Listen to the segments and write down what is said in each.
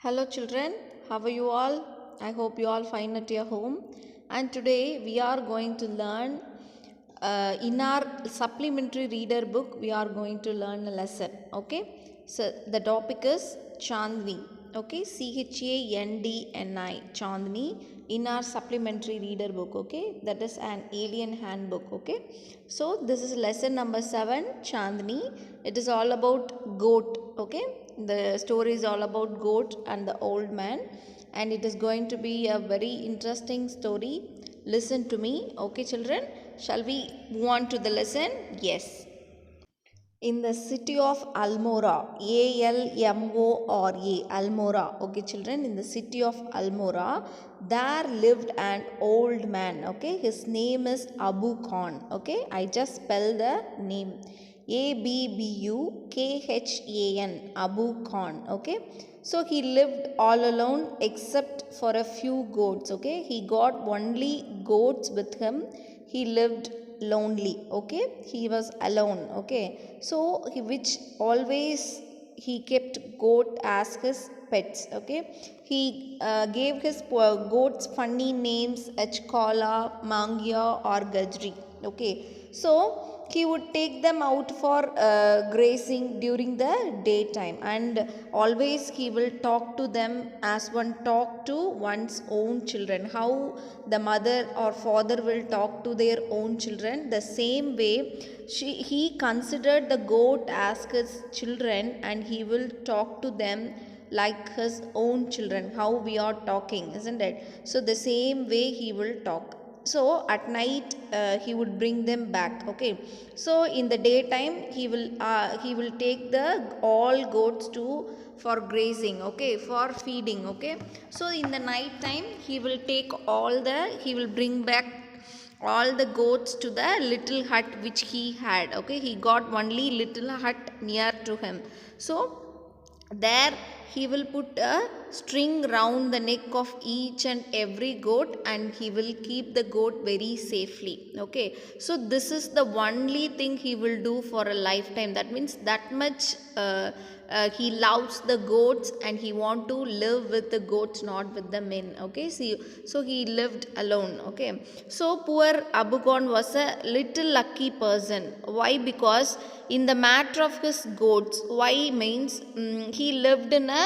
Hello children, how are you all? I hope you all fine at your home. And today we are going to learn in our supplementary reader book we are going to learn a lesson. Okay, so the topic is Chandni. Okay, Chandni, Chandni in our supplementary reader book. Okay, that is an alien handbook. Okay, so this is lesson number 7, Chandni. It is all about goat. Okay, the story is all about goat and the old man, and it is going to be a very interesting story. Listen to me. Okay children, shall we move on to the lesson? Yes. In the city of Almora, Almora, Almora, okay children, in the city of Almora, there lived an old man. Okay, his name is Abu Khan. Okay, I just spell the name Abukhan, Abu Khan. Okay, so he lived all alone except for a few goats. Okay, he got only goats with him. He lived lonely. Okay, he was alone. Okay, so which always he kept goat as his pets. Okay, he gave his goats funny names, Achkala, Mangia or Gajri. Okay, so he would take them out for grazing during the daytime, and always he will talk to them as one talk to one's own children. How the mother or father will talk to their own children, the same way he considered the goat as his children, and he will talk to them like his own children, how we are talking, isn't it? So the same way he will talk. So at night he would bring them back. Okay, so in the daytime he will take the all goats to for grazing. Okay, for feeding. Okay, so in the night time he will bring back all the goats to the little hut which he had. Okay, he got only little hut near to him. So there he will put a string round the neck of each and every goat, and he will keep the goat very safely. Okay, so this is the only thing he will do for a lifetime. That means that much he loves the goats, and he want to live with the goats, not with the men. Okay, see, so he lived alone. Okay, so poor Abu Khan was a little lucky person. Why? Because in the matter of his goats, why means he lived in a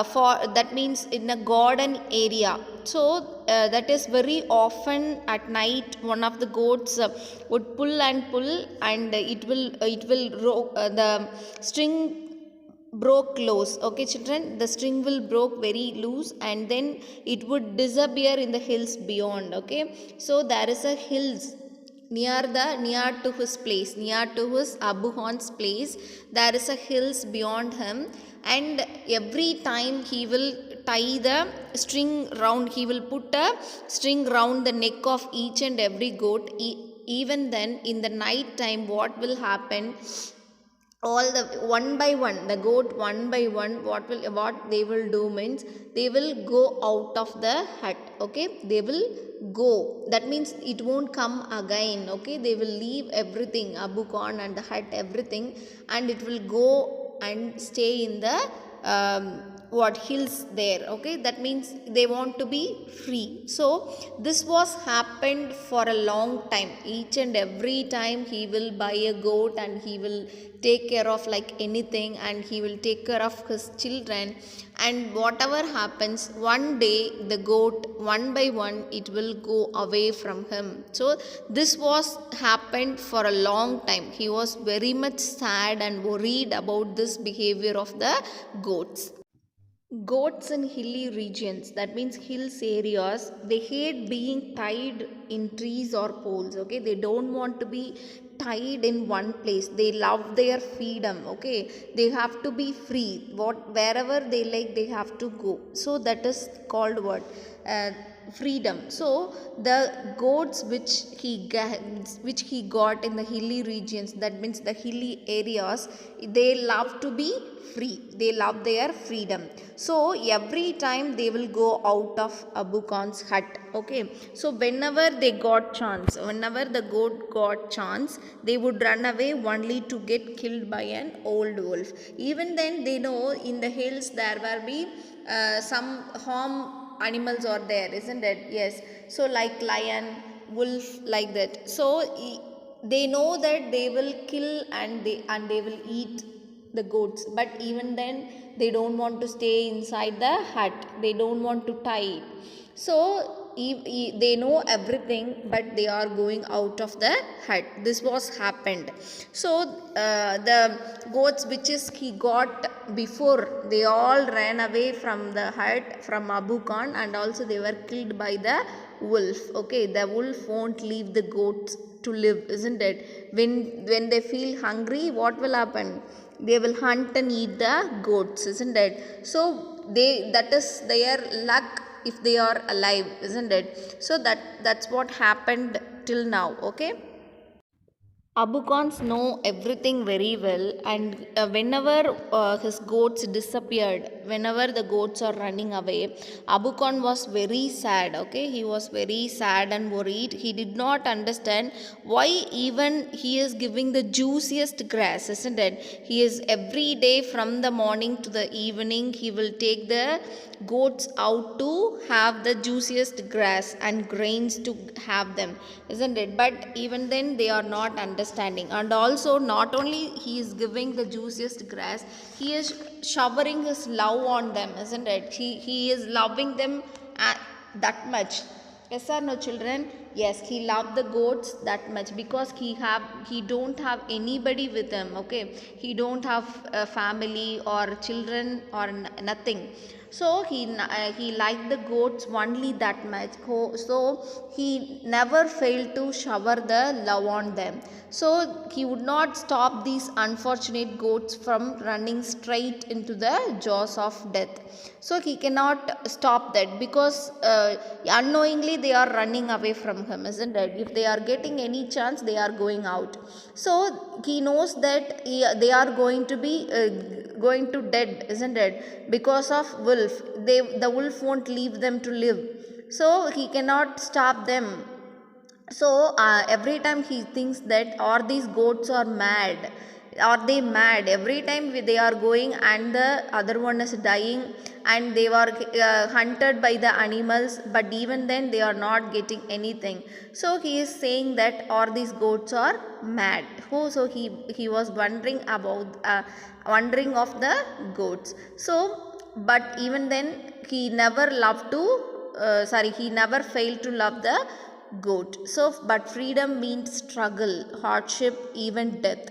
for that means in a garden area. So that is very often at night one of the goats would pull and pull, and the string broke loose. Okay children, the string will broke very loose, and then it would disappear in the hills beyond. Okay, so there is a hills near to his place, near to his Abu Khan's place, there is a hills beyond him, and every time he will tie the string round, he will put a string round the neck of each and every goat. Even then in the night time what will happen, all the one by one, the goat one by one, what they will do means they will go out of the hut. Okay, they will go, that means it won't come again. Okay, they will leave everything, Abu Khan and the hut, everything, and it will go and stay in the what hills there. Okay, that means they want to be free. So this was happened for a long time. Each and every time he will buy a goat, and he will take care of like anything, and he will take care of his children, and whatever happens, one day the goat one by one it will go away from him. So this was happened for a long time. He was very much sad and worried about this behavior of the goats. Goats in hilly regions, that means hills areas, they hate being tied in trees or poles. Okay, they don't want to be tied in one place. They love their freedom. Okay, they have to be free, wherever they like they have to go. So that is called what, freedom. So the goats which he got in the hilly regions, that means the hilly areas, they love to be free, they love their freedom. So every time they will go out of Abu Khan's hut. Okay, so whenever they got chance, whenever the goat got chance, they would run away only to get killed by an old wolf. Even then they know in the hills there will be some harm animals are there, isn't it? Yes, so like lion, wolf, like that. So they know that they will kill and they will eat the goats, but even then they don't want to stay inside the hut, they don't want to tie it. So they know everything, but they are going out of the hut. This was happened. So the goats which is he got before, they all ran away from the hut from Abu Khan, and also they were killed by the wolf. Okay, the wolf won't leave the goats to live, isn't it? When they feel hungry, what will happen? They will hunt and eat the goats, isn't it? So that is their luck if they are alive, isn't it? So that's what happened till now. Okay, Abu Khans know everything very well, and whenever his goats disappeared, whenever the goats are running away, Abu Khan was very sad. Okay, he was very sad and worried. He did not understand why even he is giving the juiciest grass, isn't it? He is every day from the morning to the evening, he will take the goats out to have the juiciest grass and grains to have them, isn't it? But even then they are not understanding. And also not only he is giving the juiciest grass, he is showering his love on them, isn't it? He is loving them that much. Yes or no, children? Yes, he loved the goats that much because he don't have anybody with him. Okay, he don't have a family or children or nothing. So he liked the goats only that much. So he never failed to shower the love on them. So he would not stop these unfortunate goats from running straight into the jaws of death. So he cannot stop that because unknowingly they are running away from him, isn't it? If they are getting any chance, they are going out. So he knows that they are going to be going to dead, isn't it? Because of wolf, the wolf won't leave them to live. So he cannot stop them. So every time he thinks that, or these goats are mad, are they mad? Every time they are going and the other one is dying, and they were hunted by the animals, but even then they are not getting anything. So he is saying that, or these goats are mad. So he was wondering of the goats. So but even then he never loved to he never failed to love the goat. So, but freedom means struggle, hardship, even death.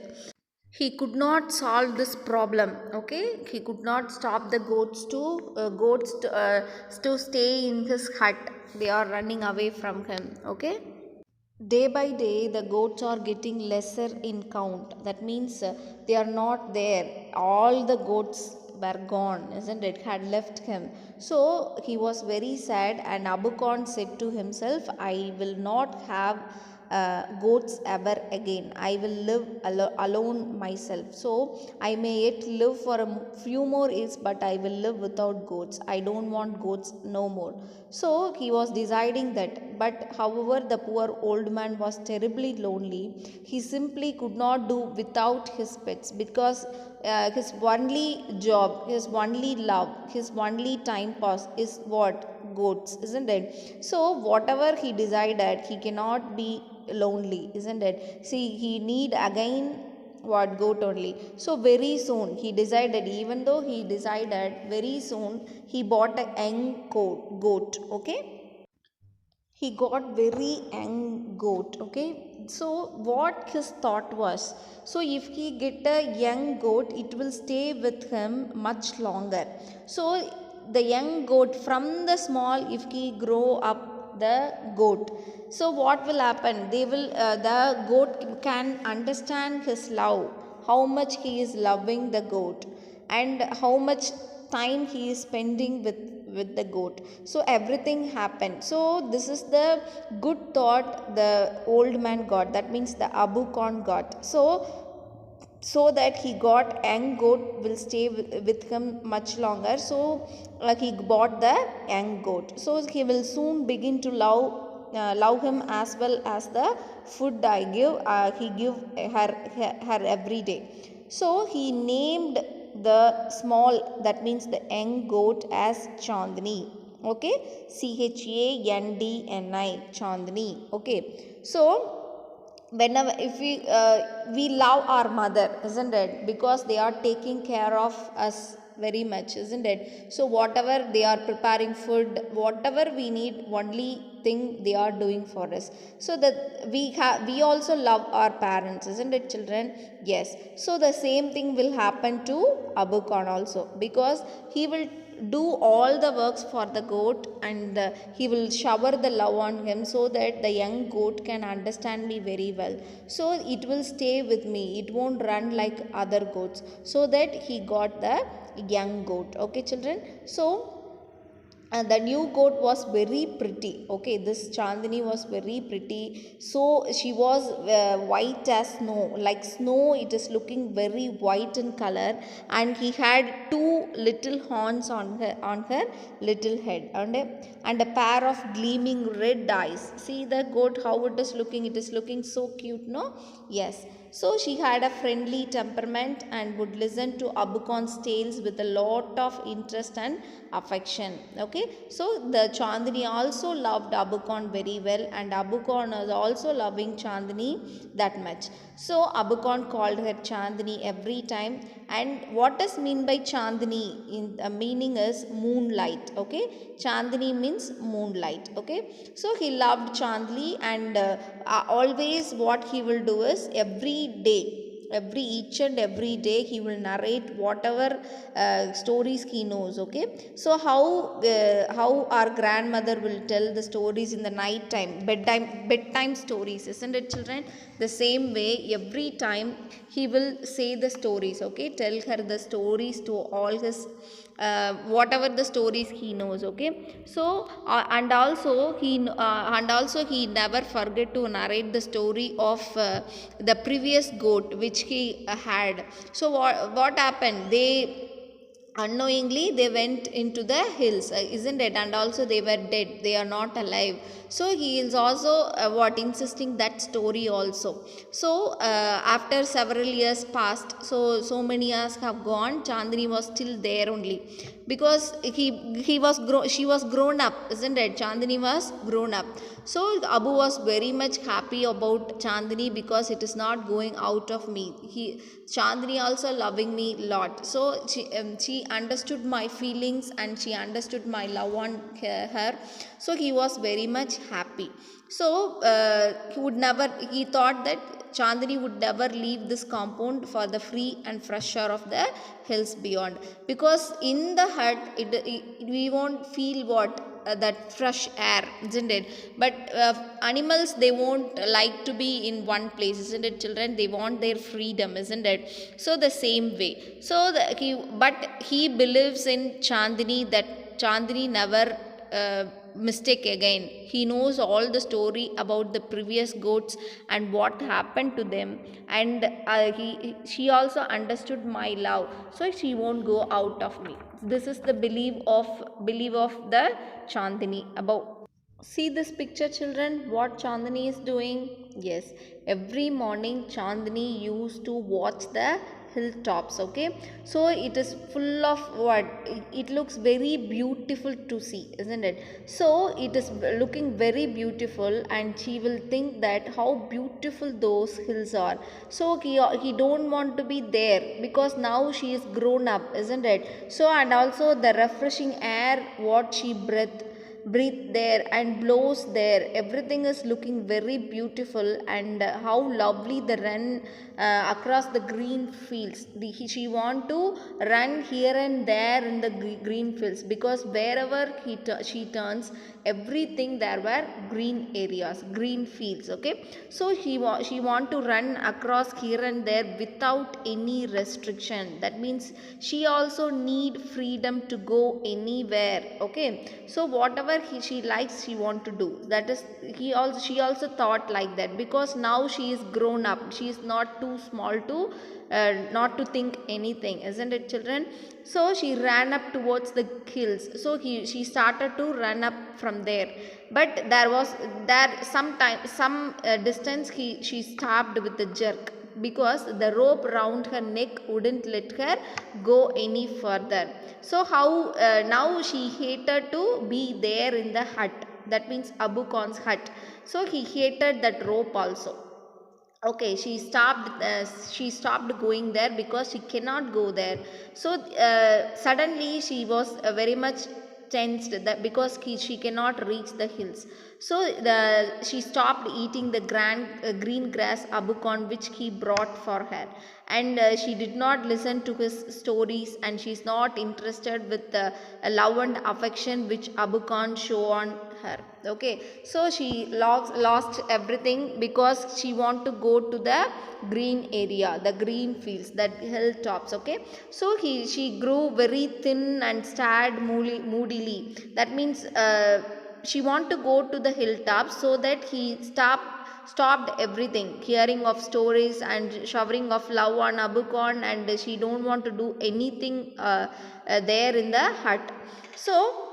He could not solve this problem. Okay, he could not stop the goats to stay in his hut. They are running away from him. Okay. Day by day, the goats are getting lesser in count. That means they are not there. All the goats were gone, isn't it? Had left him. So he was very sad, and Abu Khan said to himself, I will not have goats ever again. I will live alone myself. So I may yet live for a few more years, but I will live without goats. I don't want goats no more. So he was deciding that. But however, the poor old man was terribly lonely. He simply could not do without his pets because his only job, his only love, his only time pass is what? Goats, isn't it? So whatever he decided, he cannot be lonely, isn't it? See, he need again what? Goat only. So very soon he decided, even though he decided, very soon he bought a young goat. Okay, he got very young goat. Okay, so what his thought was, so if he get a young goat, it will stay with him much longer. So the young goat, from the small, if he grow up the goat, so what will happen? They will the goat can understand his love, how much he is loving the goat, and how much time he is spending with the goat. So everything happened. So this is the good thought the old man got, that means the Abu Khan got. So that he got young goat will stay with him much longer. So he bought the young goat, so he will soon begin to love him as well as the food I give. He give her every day. So he named the small, that means the young goat, as Chandni. Okay, Chandni, Chandni. Okay, so whenever, if we love our mother, isn't it, because they are taking care of us very much, isn't it? So whatever they are preparing food, whatever we need, only thing they are doing for us. So that we also love our parents, isn't it, children? Yes. So the same thing will happen to Abu Khan also, because he will do all the works for the goat, and he will shower the love on him, so that the young goat can understand me very well. So it will stay with me, it won't run like other goats. So that he got the young goat. Okay, children. So and the new goat was very pretty. Okay, this Chandni was very pretty. So she was white as snow, like snow. It is looking very white in color, and he had two little horns on her little head, and a pair of gleaming red eyes. See the goat, how it is looking, it is looking so cute, no? Yes. So she had a friendly temperament and would listen to Abu Khan's tales with a lot of interest and affection. Okay, so the Chandni also loved Abu Khan very well, and Abu Khan was also loving Chandni that much. So Abu Khan called her Chandni every time. And what does mean by Chandni? In the meaning is moonlight. Okay, Chandni means moonlight. Okay, so he loved Chandni, and always what he will do is each and every day he will narrate whatever stories he knows. Okay, so how our grandmother will tell the stories in the night time, bedtime stories, isn't it, children? The same way every time he will say the stories. Okay, tell her the stories to all his whatever the stories he knows. Okay, so and also he never forget to narrate the story of the previous goat which he had. So what happened, they unknowingly they went into the hills, isn't it? And also they were dead, they are not alive. So he is also what insisting that story also. So after several years passed, so many years have gone, Chandni was still there only, because she was grown up, isn't it? Chandni was grown up. So Abu was very much happy about Chandni, because it is not going out of me. Chandni also loving me lot. So she understood my feelings, and she understood my love on her. So he was very much happy. So he thought that Chandni would never leave this compound for the free and fresh air of the hills beyond, because in the hut we won't feel what that fresh air, isn't it? But animals, they won't like to be in one place, isn't it, children? They want their freedom, isn't it? So the same way. So but he believes in Chandni, that Chandni never mistake again. He knows all the story about the previous goats and what happened to them, and she also understood my love, so she won't go out of me. This is the belief of the Chandni above. See this picture, children, what Chandni is doing? Yes, every morning Chandni used to watch the hilltops. Okay, so it is full of what, it looks very beautiful to see, isn't it? So it is looking very beautiful, and she will think that how beautiful those hills are. So he don't want to be there, because now she is grown up, isn't it? So and also the refreshing air what she breathed, breathe there and blows there. Everything is looking very beautiful, and how lovely the run across the green fields. She want to run here and there in the green fields, because wherever she turns, everything there were green areas, green fields. Okay, so she want to run across here and there without any restriction. That means she also need freedom to go anywhere. Okay, so whatever she likes, she want to do. That is, she also thought like that, because now she is grown up, she is not too small to not to think anything, isn't it, children? So she ran up towards the hills. So she started to run up from there, but there some distance she stopped with a jerk, because the rope round her neck wouldn't let her go any further. So how now she hated to be there in the hut, that means Abu Khan's hut. So he hated that rope also. Okay, she stopped going there, because she cannot go there. So suddenly she was very much tensed, that because she cannot reach the hills. So she stopped eating the green grass Abu Khan which he brought for her, and she did not listen to his stories, and she is not interested with the love and affection which Abu Khan show on her. Okay, so she lost everything, because she want to go to the green area, the green fields, that hilltops. Okay, so she grew very thin and stared moodily. That means she want to go to the hilltops, so that he stopped everything, hearing of stories and showering of love on Abu Khan, and she don't want to do anything there in the hut. So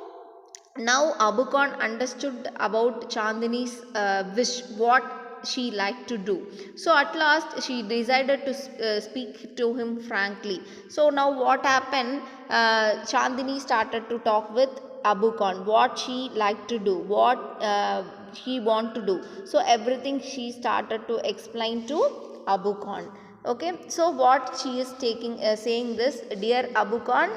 now Abu Khan understood about Chandini's wish, what she liked to do. So at last she decided to speak to him frankly. So now what happened? Chandini started to talk with Abu Khan, what she liked to do, what she want to do. So everything she started to explain to Abu Khan. Okay, so what she is saying this, dear Abu Khan,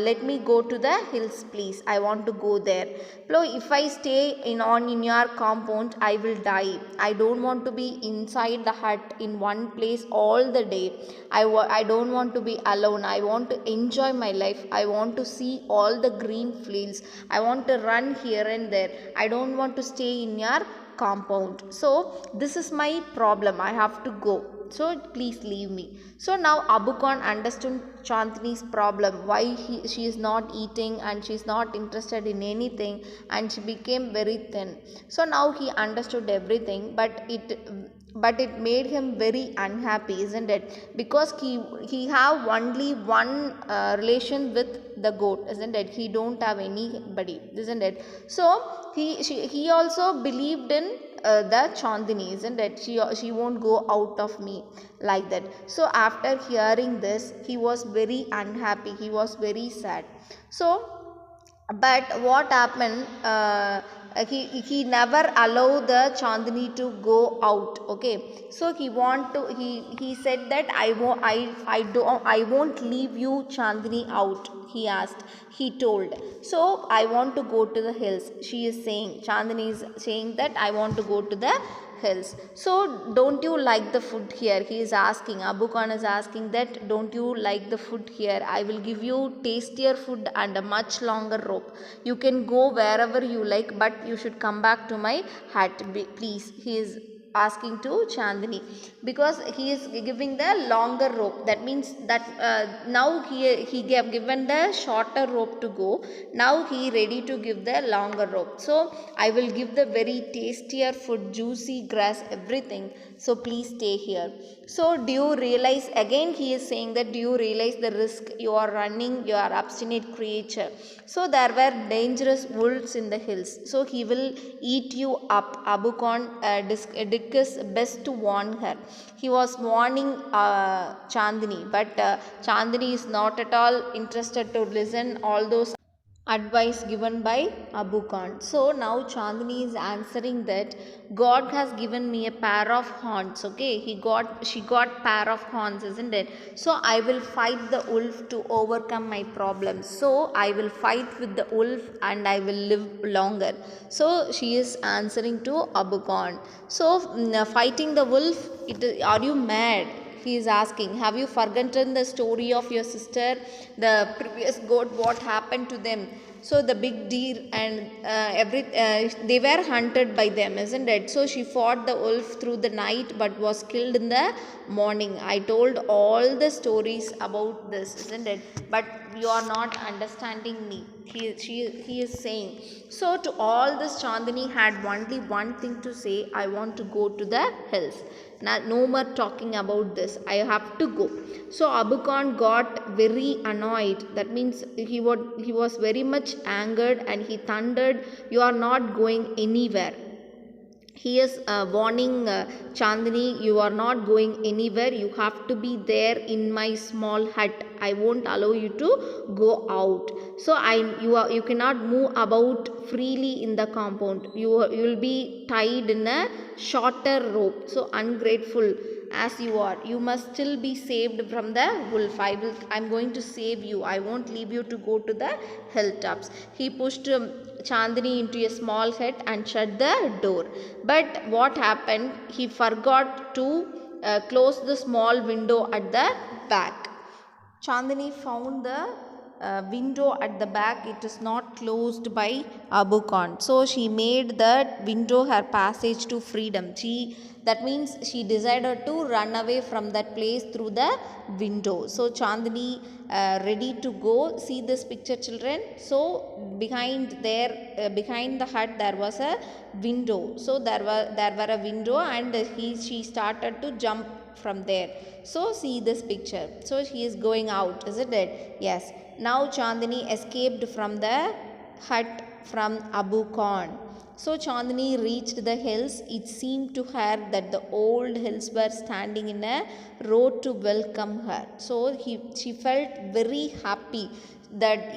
let me go to the hills, please. I want to go there. So if I stay in your compound, I will die. I don't want to be inside the hut in one place all the day. I don't want to be alone. I want to enjoy my life. I want to see all the green fields. I want to run here and there. I don't want to stay in your compound. So this is my problem. I have to go. So please leave me. So now Abu Khan understood Chandini's problem, why she is not eating and she is not interested in anything, and she became very thin. So now he understood everything, but it made him very unhappy, isn't it? Because he have only one relation with the goat, isn't it? He don't have anybody, isn't it? So he also believed in the Chandini, isn't it? She won't go out of me, like that. So after hearing this, he was very unhappy. He was very sad. So but what happened, he never allowed the Chandini to go out. Okay, so he said that I won't leave you, Chandini, out. He asked, he told. So I want to go to the hills, she is saying. Chandini is saying that I want to go to the hills. So don't you like the food here? He is asking, Abu Khan is asking that, don't you like the food here? I will give you tastier food and a much longer rope. You can go wherever you like, but you should come back to my hut, please. He is asking to Chandini, because he is giving the longer rope. That means that now he gave given the shorter rope to go. Now he ready to give the longer rope. So I will give the very tastier food, juicy grass, everything. So please stay here. So do you realize, again he is saying that, do you realize the risk you are running? You are obstinate creature. So there were dangerous wolves in the hills. So he will eat you up. Abu Khan discussed best to warn her. He was warning Chandini, but Chandini is not at all interested to listen all those advice given by Abu Khan. So now Chandni is answering that God has given me a pair of horns. Okay, she got pair of horns, isn't it? So I will fight the wolf to overcome my problems. So I will fight with the wolf and I will live longer. So she is answering to Abu Khan. So fighting the wolf, are you mad? He is asking, have you forgotten the story of your sister, the previous goat, what happened to them? So the big deer and they were hunted by them, isn't it? So she fought the wolf through the night but was killed in the morning. I told all the stories about this, isn't it? But you are not understanding me. He is saying. So to all this, Chandani had only one thing to say: I want to go to the hills. Now, no more talking about this. I have to go. So Abu Khan got very annoyed. That means he was very much angered and he thundered, "You are not going anywhere." He is warning Chandani, you are not going anywhere. You have to be there in my small hut. I won't allow you to go out. So you cannot move about freely in the compound. You will be tied in a shorter rope. So ungrateful as you are, you must still be saved from the wolf. I'm going to save you. I won't leave you to go to the hilltops. He pushed Chandani into a small hut and shut the door. But what happened? He forgot to close the small window at the back. Chandani found the window at the back. It is not closed by Abu Khan. So she made that window her passage to freedom. That means she decided to run away from that place through the window. So Chandani ready to go. See this picture, children. So behind the hut there was a window. So there were a window and she started to jump from there. So see this picture. So she is going out, isn't it? Yes. Now Chandani escaped from the hut from Abu Khan. So Chandani reached the hills. It seemed to her that the old hills were standing in a row to welcome her. So she felt very happy. That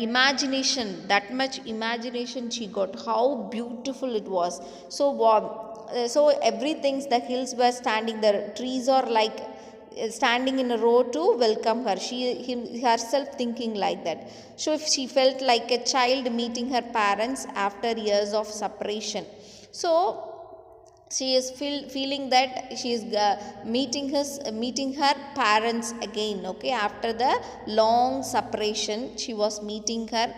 much imagination she got, how beautiful it was. So so everything, the hills were standing, the trees are like standing in a row to welcome her. Herself thinking like that. So if she felt like a child meeting her parents after years of separation. So she is feeling that she is meeting her parents again. Okay, after the long separation, she was meeting her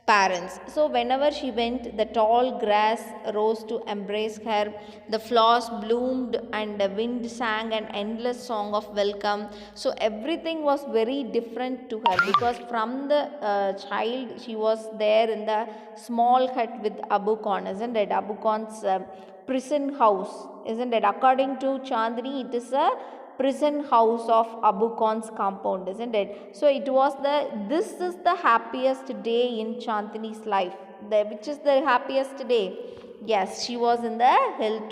parents. So whenever she went, the tall grass rose to embrace her, the flowers bloomed and the wind sang an endless song of welcome. So everything was very different to her, because from the child she was there in the small hut with Abu Khan, isn't it? Abu Khan's prison house, isn't it? According to Chandni, it is a prison house of Abu Khan's compound, isn't it? So this is the happiest day in Chandni's life. Which is the happiest day? Yes, she was in the hill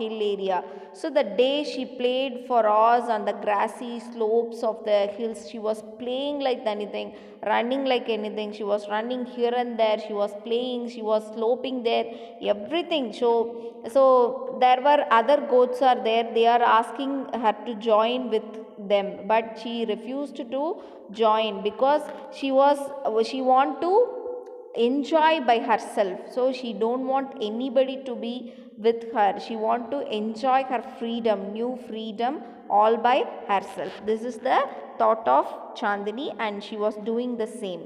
area. So the day she played for hours on the grassy slopes of the hills, she was playing like anything, running like anything. She was running here and there. She was playing. She was sloping there. Everything. So there were other goats are there. They are asking her to join with them, but she refused to join because she want to enjoy by herself. So she don't want anybody to be with her. She want to enjoy her freedom, new freedom, all by herself. This is the thought of Chandini, and she was doing the same.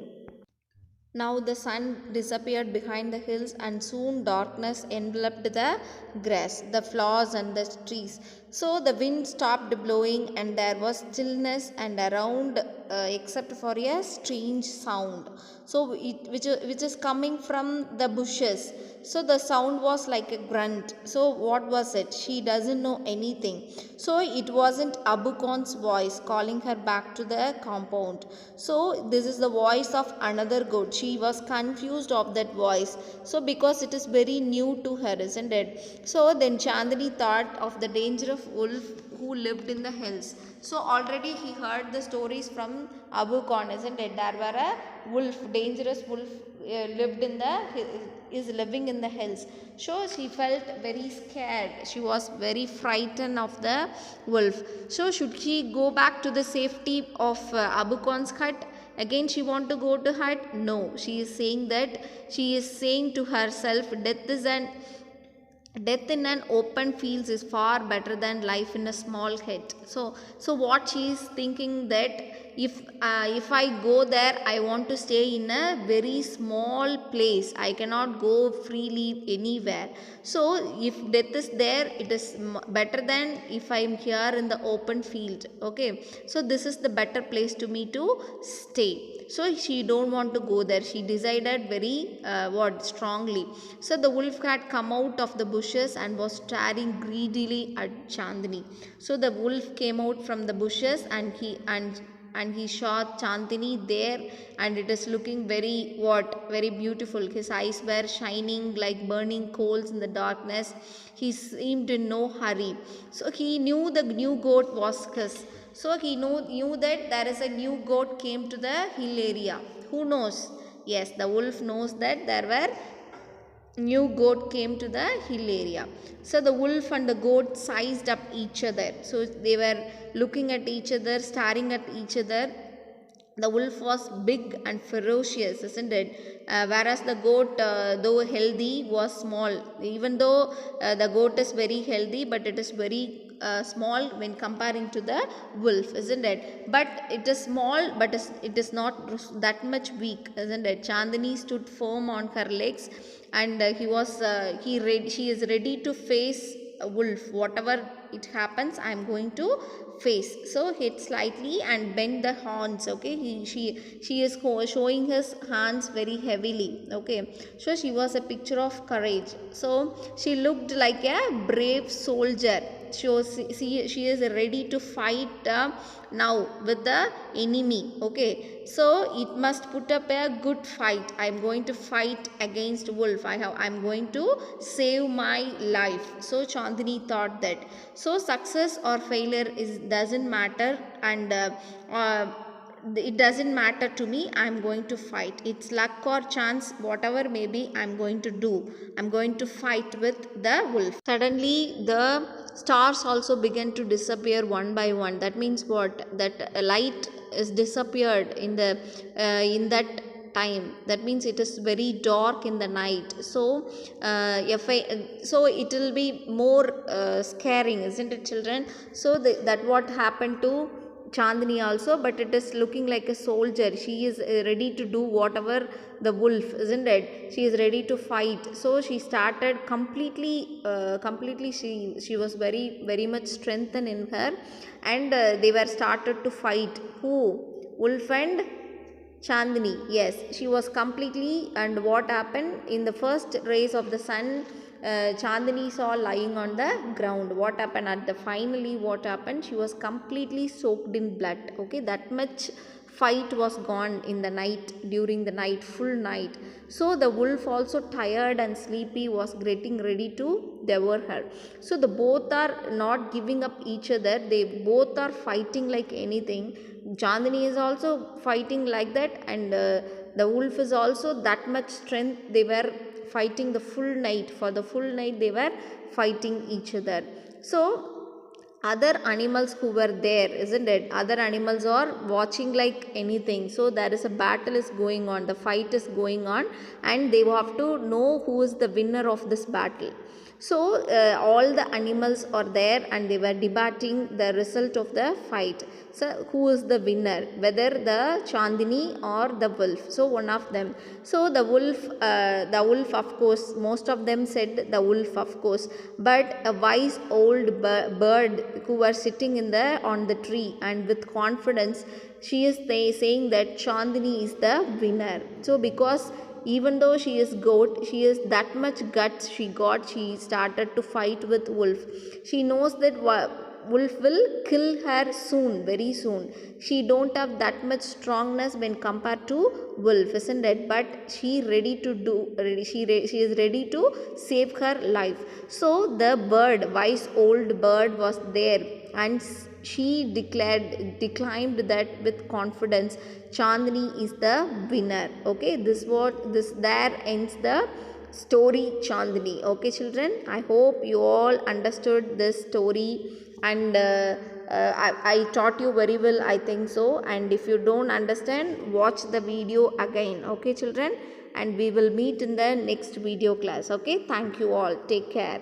Now the sun disappeared behind the hills, and soon darkness enveloped the grass, the flowers, and the trees. So the wind stopped blowing, and there was stillness and around, except for a strange sound. So which is coming from the bushes. So the sound was like a grunt. So what was it? She doesn't know anything. So it wasn't Abu Khan's voice calling her back to the compound. So this is the voice of another goat. She was confused of that voice. So because it is very new to her, isn't it? So then Chandani thought of the danger of wolf who lived in the hills. So already he heard the stories from Abu Khan, isn't it? There were a dangerous wolf lived in the is living in the hills. So she felt very scared, she was very frightened of the wolf. So should she go back to the safety of Abu Khan's hut? Again she want to go to hut? No, she is saying that, she is saying to herself, death in an open fields is far better than life in a small hut. So what she is thinking that, if I go there, I want to stay in a very small place, I cannot go freely anywhere. So if death is there, it is better than if I am here in the open field. Okay, so this is the better place to me to stay. So she don't want to go there, she decided very strongly. So the wolf had come out of the bushes and was staring greedily at Chandni. So the wolf came out from the bushes, and he saw Chandni there, and it is looking very beautiful. His eyes were shining like burning coals in the darkness. He seemed in no hurry. So he knew the new goat was his. So he knew that there is a new goat came to the hill area. Who knows? Yes, the wolf knows that there were new goat came to the hill area. So the wolf and the goat sized up each other. So they were looking at each other, staring at each other. The wolf was big and ferocious, isn't it? Whereas the goat, though healthy, was small. Even though the goat is very healthy, but it is very small when comparing to the wolf, isn't it? But it is small, but it is not that much weak, isn't it? Chandni stood firm on her legs, and she is ready to face a wolf. Whatever it happens, I am going to face. So hit slightly and bend the horns. Okay, she is showing his hands very heavily. Okay, so she was a picture of courage. So she looked like a brave soldier. She is ready to fight now with the enemy. Okay, so it must put up a good fight. I am going to fight against wolf. I am going to save my life. So Chandni thought that. So success or failure doesn't matter, and it doesn't matter to me. I'm going to fight. It's luck or chance, whatever maybe, I'm going to do. I'm going to fight with the wolf. Suddenly the stars also began to disappear one by one. That means what? That light is disappeared in that time. That means it is very dark in the night. So so it will be more scaring, isn't it, children? So that what happened to Chandni also, but it is looking like a soldier. She is ready to do whatever the wolf, isn't it? She is ready to fight. So she started completely she was very much strengthened in her, and they were started to fight. Who? Wolf and Chandni. Yes, she was completely. And what happened in the first rays of the sun, Chandni saw lying on the ground. What happened at the finally? What happened? She was completely soaked in blood. Okay, that much fight was gone in the night, during the night, full night. So the wolf, also tired and sleepy, was getting ready to devour her. So the both are not giving up each other. They both are fighting like anything. Chandni is also fighting like that, and the wolf is also that much strength. They were fighting the full night. For the full night they were fighting each other. So other animals who were there, isn't it? Other animals are watching like anything. So there is a battle is going on, the fight is going on, and they have to know who is the winner of this battle. So all the animals are there, and they were debating the result of the fight. So who is the winner, whether the Chandni or the wolf? So one of them. So the wolf, of course, most of them said the wolf, of course. But a wise old bird who were sitting on the tree, and with confidence, she is saying that Chandni is the winner. So because even though she is goat, she is that much guts she got. She started to fight with wolf. She knows that wolf will kill her soon, very soon. She don't have that much strongness when compared to wolf, isn't it? But she is ready to save her life. So the bird, wise old bird, was there, and she declaimed that with confidence Chandni is the winner. Okay, this there ends the story Chandni. Okay, children, I hope you all understood this story, and I taught you very well, I think so. And if you don't understand, watch the video again. Okay, children, and we will meet in the next video class. Okay, thank you all. Take care.